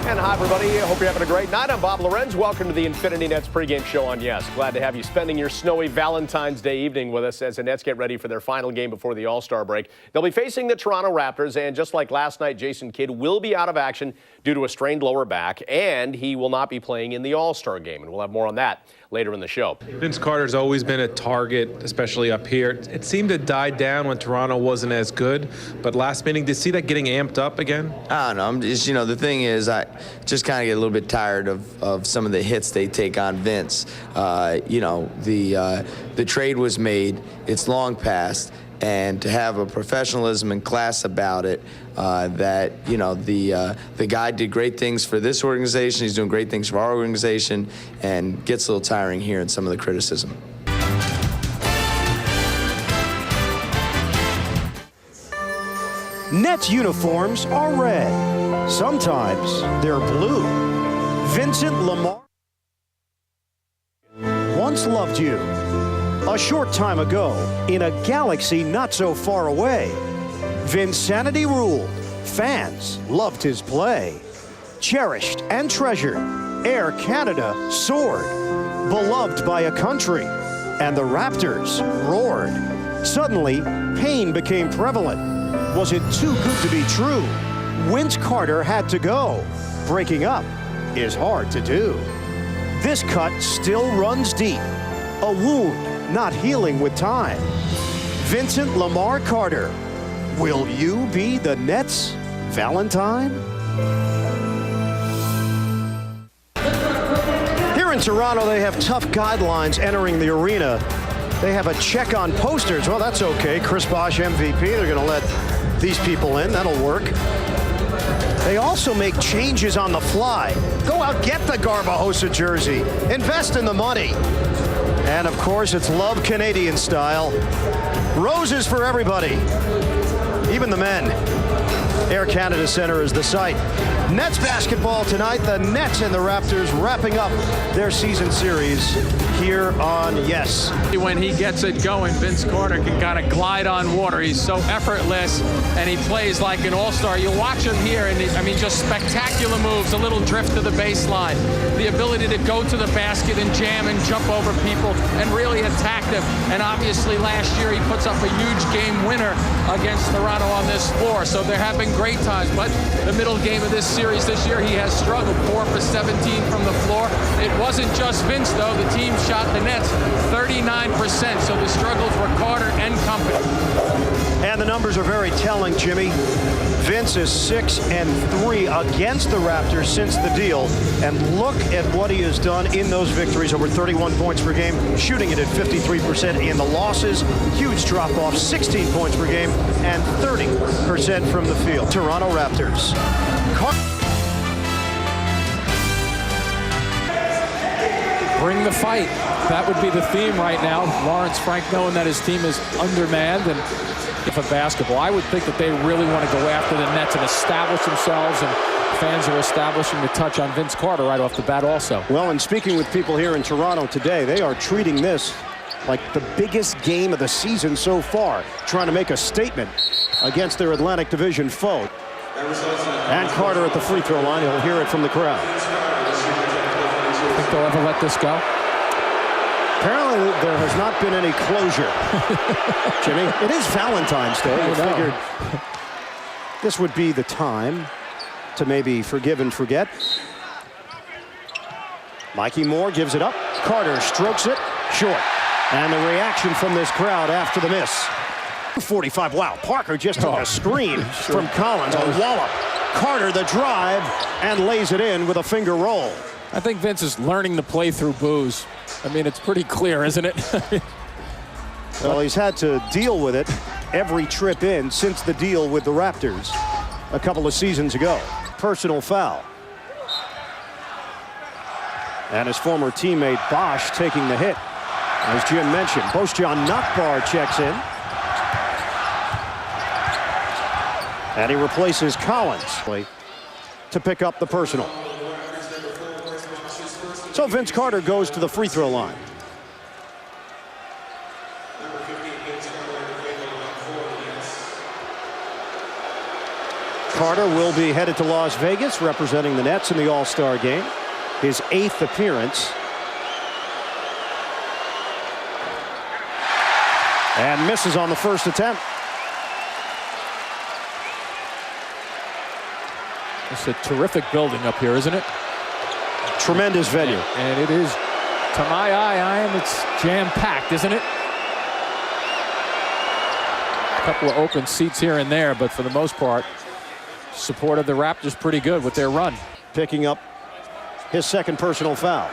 And hi, everybody. Hope you're having a great night. I'm Bob Lorenz. Welcome to the Infinity Nets pregame show on Yes. Glad to have you spending your snowy Valentine's Day evening with us as the Nets get ready for their final game before the All-Star break. They'll be facing the Toronto Raptors, and just like last night, Jason Kidd will be out of action due to a strained lower back, and he will not be playing in the All-Star game. And we'll have more on that later in the show. Vince Carter's always been a target, especially up here. It seemed to die down when Toronto wasn't as good, but last meeting, did you see that getting amped up again? I don't know. I'm just, the thing is, I just kind of get a little bit tired of some of the hits they take on Vince. The trade was made. It's long past. And to have a professionalism and class about it, the guy did great things for this organization. He's doing great things for our organization, and gets a little tiring here in some of the criticism. Nets uniforms are red. Sometimes they're blue. Vincent Lamar once loved you. A short time ago, in a galaxy not so far away, Vinsanity ruled. Fans loved his play. Cherished and treasured, Air Canada soared. Beloved by a country, and the Raptors roared. Suddenly, pain became prevalent. Was it too good to be true? Vince Carter had to go. Breaking up is hard to do. This cut still runs deep. A wound not healing with time. Vincent Lamar Carter, will you be the Nets' Valentine? Here in Toronto, they have tough guidelines entering the arena. They have a check on posters. Well, that's okay. Chris Bosh, MVP. They're going to let these people in. That'll work. They also make changes on the fly. Go out, get the Garbajosa jersey. Invest in the money. And of course, it's love Canadian style. Roses for everybody, even the men. Air Canada Centre is the site. Nets basketball tonight. The Nets and the Raptors wrapping up their season series here on Yes. When he gets it going, Vince Carter can kind of glide on water. He's so effortless, and he plays like an all-star. You watch him here, and just spectacular moves, a little drift to the baseline, the ability to go to the basket and jam and jump over people and really attack them. And obviously last year he puts up a huge game winner against Toronto on this floor. So there have been great times, but the middle game of this series this year, he has struggled. 4 for 17 from the floor. It wasn't just Vince, though. The team shot the Nets 39%, so the struggles were Carter and company. And the numbers are very telling, Jimmy. Vince is 6-3 against the Raptors since the deal. And look at what he has done in those victories. Over 31 points per game, shooting it at 53% in the losses. Huge drop-off, 16 points per game, and 30% from the field. Toronto Raptors. Bring the fight. That would be the theme right now. Lawrence Frank knowing that his team is undermanned and for basketball. I would think that they really want to go after the Nets and establish themselves, and fans are establishing the touch on Vince Carter right off the bat also. Well, and speaking with people here in Toronto today, they are treating this like the biggest game of the season so far, trying to make a statement against their Atlantic Division foe. And Carter at the free throw line. He'll hear it from the crowd. Think they'll ever let this go? Apparently, there has not been any closure. Jimmy, it is Valentine's Day. I figured this would be the time to maybe forgive and forget. Mikey Moore gives it up. Carter strokes it short. And the reaction from this crowd after the miss. 45. Wow, Parker just took a screen from Collins. A wallop. Carter the drive and lays it in with a finger roll. I think Vince is learning to play through booze. I mean, it's pretty clear, isn't it? Well, he's had to deal with it every trip in since the deal with the Raptors a couple of seasons ago. Personal foul. And his former teammate Bosh taking the hit. As Jim mentioned, Bojan Nakbar checks in. And he replaces Collins to pick up the personal. So Vince Carter goes to the free throw line. Carter will be headed to Las Vegas representing the Nets in the All-Star game. His 8th appearance. And misses on the first attempt. It's a terrific building up here, isn't it? Tremendous venue. And it is, to my eye, it's jam-packed, isn't it? A couple of open seats here and there, but for the most part, support of the Raptors pretty good with their run. Picking up his second personal foul.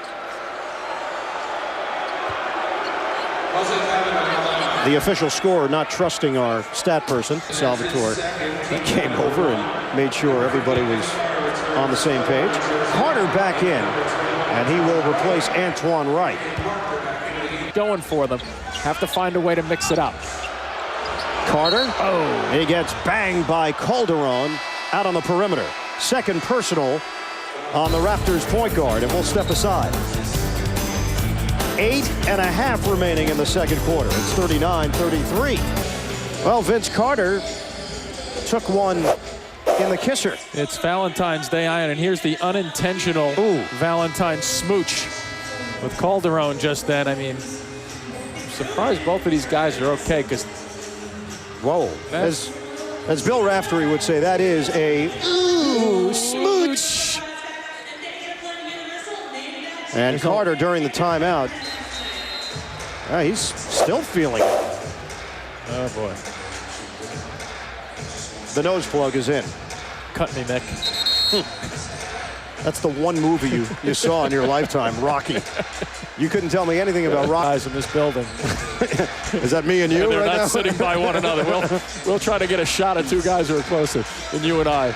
The official scorer not trusting our stat person, Salvatore, came over and made sure everybody was on the same page. Carter back in, and he will replace Antoine Wright. Going for them. Have to find a way to mix it up. Carter, he gets banged by Calderon out on the perimeter. Second personal on the Raptors point guard, and we'll step aside. 8.5 remaining in the second quarter. It's 39-33. Well, Vince Carter took one in the kisser. It's Valentine's Day, Ian, and here's the unintentional Valentine's smooch with Calderon just then. I mean, I'm surprised both of these guys are okay, because whoa, as Bill Raftery would say, that is a smooch. And Carter during the timeout, he's still feeling it. Oh boy. The nose plug is in. Cut me, Nick. That's the one movie you saw in your lifetime, Rocky. You couldn't tell me anything about Rocky. Guys in this building. Is that me and you? And they're right not now? sitting by one another. We'll try to get a shot at two guys who are closer than you and I.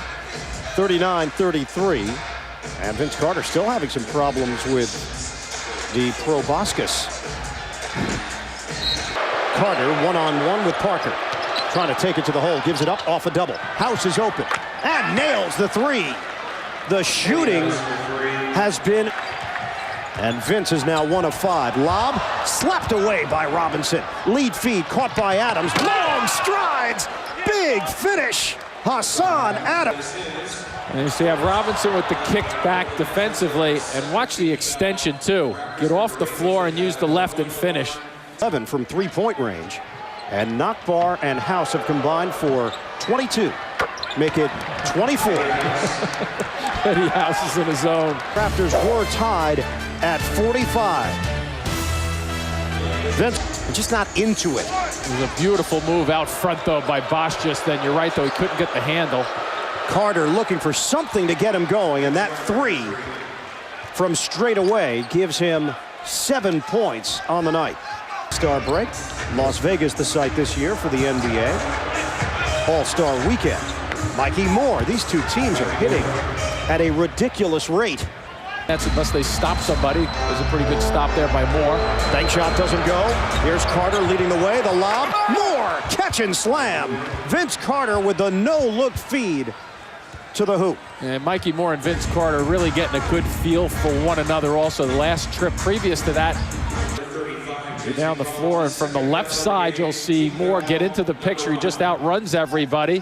39-33. And Vince Carter still having some problems with the proboscis. Carter one-on-one with Parker. Trying to take it to the hole. Gives it up off a double. House is open. And nails the three. The shooting has been... And Vince is now 1 of 5. Lob slapped away by Robinson. Lead feed caught by Adams. Long strides. Big finish. Hassan Adams. And you see, have Robinson with the kick back defensively, and watch the extension too. Get off the floor and use the left and finish. 11 from three-point range. And Nakbar and House have combined for 22. Make it 24. Eddie House is in his zone. Raptors were tied at 45. Vince just not into it. It was a beautiful move out front, though, by Bosch just then. You're right, though, he couldn't get the handle. Carter looking for something to get him going, and that three from straight away gives him 7 points on the night. All-Star break. Las Vegas the site this year for the NBA. All-Star weekend. Mikey Moore. These two teams are hitting at a ridiculous rate. That's unless they stop somebody. There's a pretty good stop there by Moore. Bank shot doesn't go. Here's Carter leading the way. The lob. Moore catch and slam. Vince Carter with the no-look feed to the hoop. And Mikey Moore and Vince Carter really getting a good feel for one another also. The last trip previous to that, you're down the floor, and from the left side you'll see Moore get into the picture. He just outruns everybody.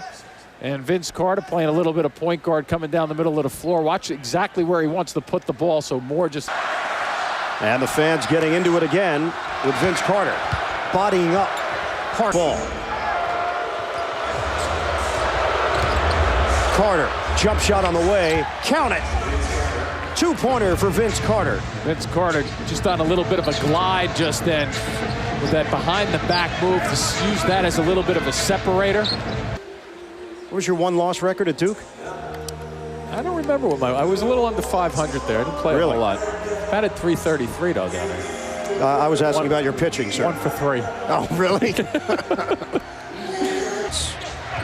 And Vince Carter playing a little bit of point guard coming down the middle of the floor. Watch exactly where he wants to put the ball, so Moore just... And the fans getting into it again with Vince Carter bodying up ball. Carter, jump shot on the way. Count it. Two-pointer for Vince Carter. Vince Carter just on a little bit of a glide just then with that behind-the-back move to use that as a little bit of a separator. What was your one-loss record at Duke? I don't remember what I was a little under 500 there. I didn't play a whole lot. Batted .333 though down there. I was asking about your pitching, sir. 1 for 3. Oh, really?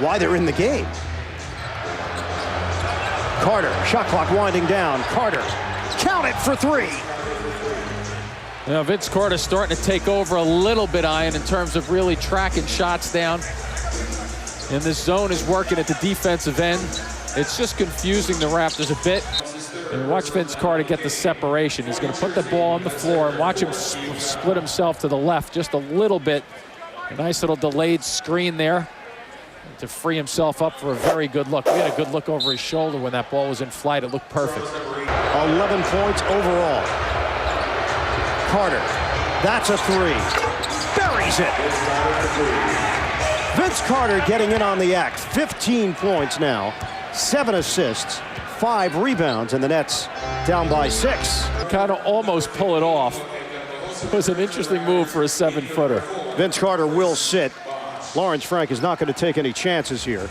Why they're in the game. Carter, shot clock winding down. Carter, count it for 3. Now Vince Carter starting to take over a little bit, Ian, in terms of really tracking shots down. And this zone is working at the defensive end. It's just confusing the Raptors a bit. And watch Vince Carter get the separation. He's going to put the ball on the floor and watch him split himself to the left just a little bit. A nice little delayed screen there. to free himself up for a very good look. We had a good look over his shoulder when that ball was in flight. It looked perfect. 11 points overall. Carter, that's a three. Buries it. Vince Carter getting in on the act. 15 points now, 7 assists, 5 rebounds, and the Nets down by 6. Kind of almost pull it off. It was an interesting move for a 7-footer. Vince Carter will sit. Lawrence Frank is not going to take any chances here.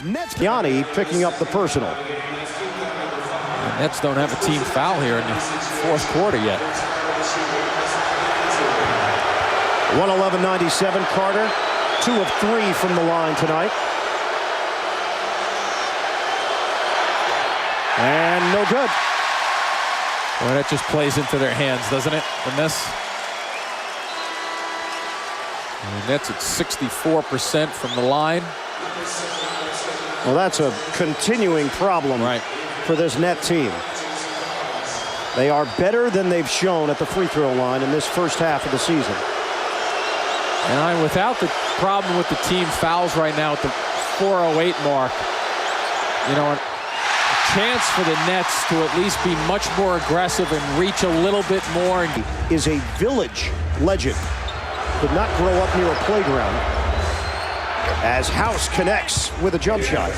Nets. Yanni picking up the personal. The Nets don't have a team foul here in the fourth quarter yet. 111-97 Carter. 2 of 3 from the line tonight. And no good. Well, that just plays into their hands, doesn't it? The miss. And the Nets at 64% from the line. Well, that's a continuing problem for this net team. They are better than they've shown at the free throw line in this first half of the season. And without the problem with the team fouls right now at the 4:08 mark, you know, a chance for the Nets to at least be much more aggressive and reach a little bit more. Is a village legend. Did not grow up near a playground. As House connects with a jump shot.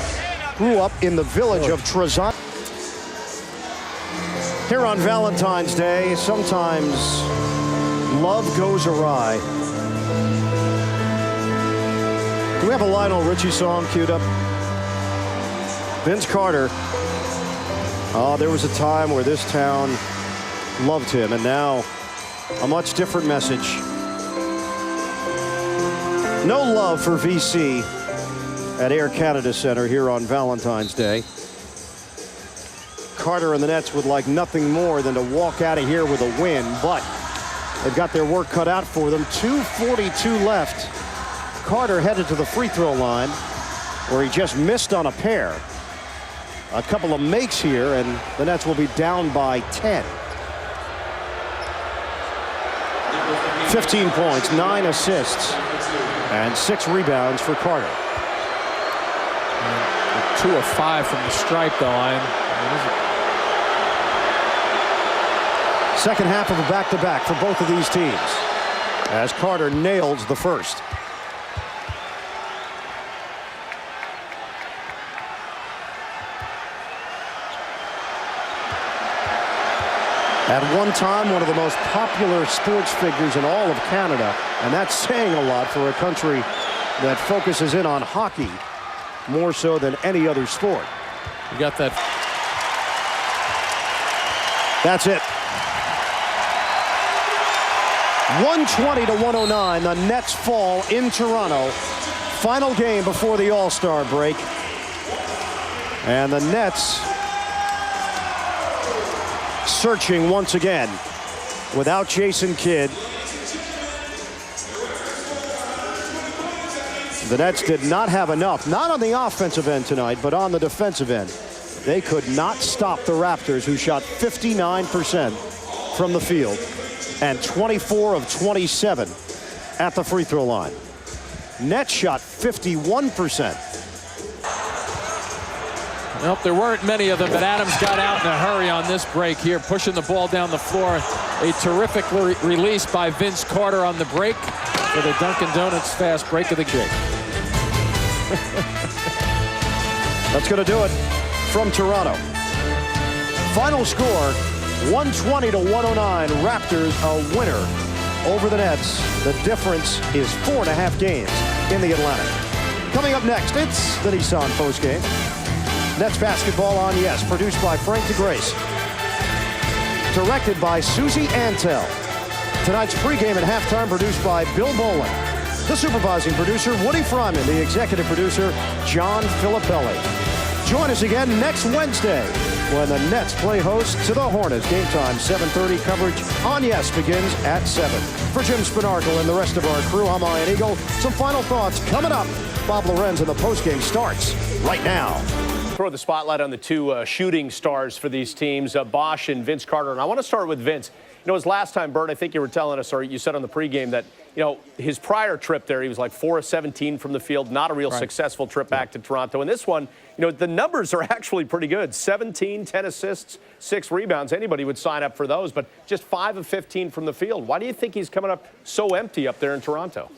Grew up in the village of Trezon. Here on Valentine's Day, sometimes love goes awry. Do we have a Lionel Richie song queued up? Vince Carter. Oh, there was a time where this town loved him, and now a much different message. No love for VC at Air Canada Center here on Valentine's Day. Carter and the Nets would like nothing more than to walk out of here with a win, but they've got their work cut out for them. 2:42 left. Carter headed to the free throw line where he just missed on a pair. A couple of makes here, and the Nets will be down by 10. 15 points, 9 assists, and 6 rebounds for Carter. 2 of 5 from the stripe, though. Second half of a back-to-back for both of these teams as Carter nails the first. At one time, one of the most popular sports figures in all of Canada, and that's saying a lot for a country that focuses in on hockey more so than any other sport. You got that. That's it. 120-109. The Nets fall in Toronto. Final game before the All-Star break. And the Nets searching once again without Jason Kidd. The Nets did not have enough, not on the offensive end tonight, but on the defensive end. They could not stop the Raptors, who shot 59% from the field and 24 of 27 at the free throw line. Nets shot 51%. Nope, there weren't many of them, but Adams got out in a hurry on this break here, pushing the ball down the floor. A terrific release by Vince Carter on the break for the Dunkin' Donuts fast break of the game. That's going to do it from Toronto. Final score, 120-109. Raptors a winner over the Nets. The difference is 4.5 games in the Atlantic. Coming up next, it's the Nissan postgame. Nets basketball on Yes, produced by Frank DeGrace. Directed by Susie Antel. Tonight's pregame and halftime produced by Bill Bolin. The supervising producer, Woody Fryman. The executive producer, John Filippelli. Join us again next Wednesday when the Nets play host to the Hornets. Game time, 7:30. Coverage on Yes begins at 7. For Jim Spinarkle and the rest of our crew, I'm Ian Eagle. Some final thoughts coming up. Bob Lorenz and the postgame starts right now. Throw the spotlight on the two shooting stars for these teams, Bosh and Vince Carter. And I want to start with Vince. You know, it was last time, Bert, I think you were telling us, or you said on the pregame, that you know, his prior trip there, he was like 4 of 17 from the field, not a real successful trip back to Toronto. And this one, you know, the numbers are actually pretty good. 17, 10 assists, 6 rebounds. Anybody would sign up for those, but just 5 of 15 from the field. Why do you think he's coming up so empty up there in Toronto?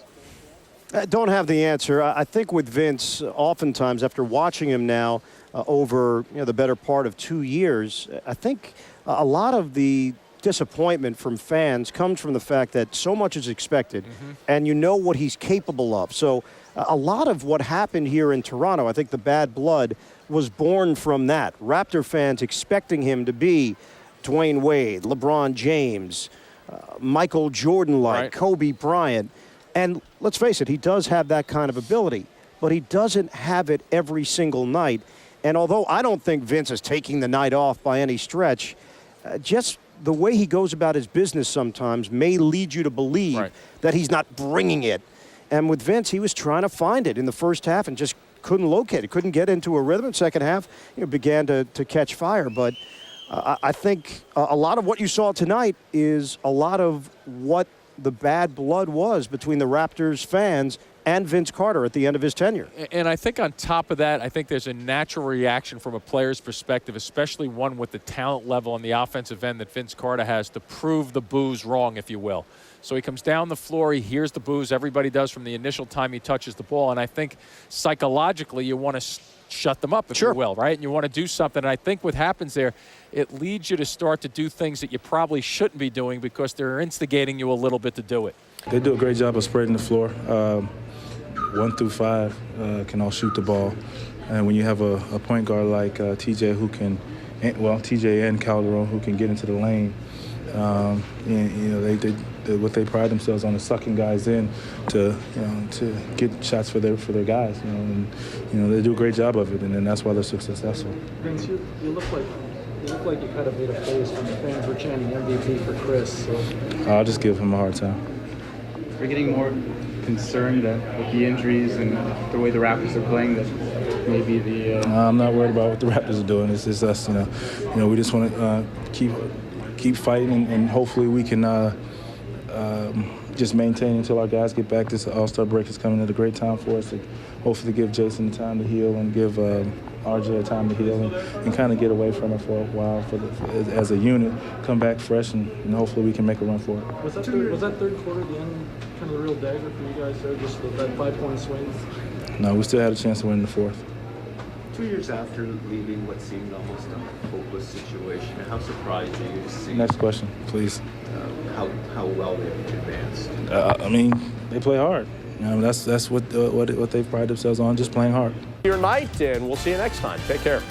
I don't have the answer. I think with Vince, oftentimes after watching him now over the better part of 2 years, I think a lot of the disappointment from fans comes from the fact that so much is expected and you know what he's capable of. So a lot of what happened here in Toronto, I think the bad blood was born from that. Raptor fans expecting him to be Dwayne Wade, LeBron James, Michael Jordan-like, Kobe Bryant. And let's face it, he does have that kind of ability, but he doesn't have it every single night. And although I don't think Vince is taking the night off by any stretch, just the way he goes about his business sometimes may lead you to believe that he's not bringing it. And with Vince, he was trying to find it in the first half and just couldn't locate it, couldn't get into a rhythm. Second half, began to catch fire. But I think a lot of what you saw tonight is a lot of what the bad blood was between the Raptors fans and Vince Carter at the end of his tenure. And I think on top of that, I think there's a natural reaction from a player's perspective, especially one with the talent level on the offensive end that Vince Carter has, to prove the boos wrong, if you will. So he comes down the floor, he hears the boos, everybody does from the initial time he touches the ball, and I think psychologically you want to shut them up, if you will, right? And you want to do something. And I think what happens there, it leads you to start to do things that you probably shouldn't be doing because they're instigating you a little bit to do it. They do a great job of spreading the floor. 1 through 5 can all shoot the ball. And when you have a point guard like TJ who can, TJ and Calderon who can get into the lane, what they pride themselves on is sucking guys in to get shots for their guys. And they do a great job of it, and then that's why they're so successful. Vince, you look like you kind of made a face when the fans were chanting MVP for Chris. So. I'll just give him a hard time. We're getting more concerned that with the injuries and the way the Raptors are playing, that maybe the. I'm not worried about what the Raptors are doing. It's just us. We just want to keep fighting, and hopefully we can just maintain until our guys get back. This All-Star break is coming at a great time for us to hopefully give Jason the time to heal and give RJ time to heal and kind of get away from it for a while as a unit, come back fresh, and hopefully we can make a run for it. Was that third quarter the end, kind of the real dagger for you guys there, just that 5-point swing? No, we still had a chance to win in the fourth. 2 years after leaving what seemed almost a hopeless situation, how surprised are you to see? Next question, please. How well they've advanced? They play hard. That's what they've prided themselves on, just playing hard. Your night, and we'll see you next time. Take care.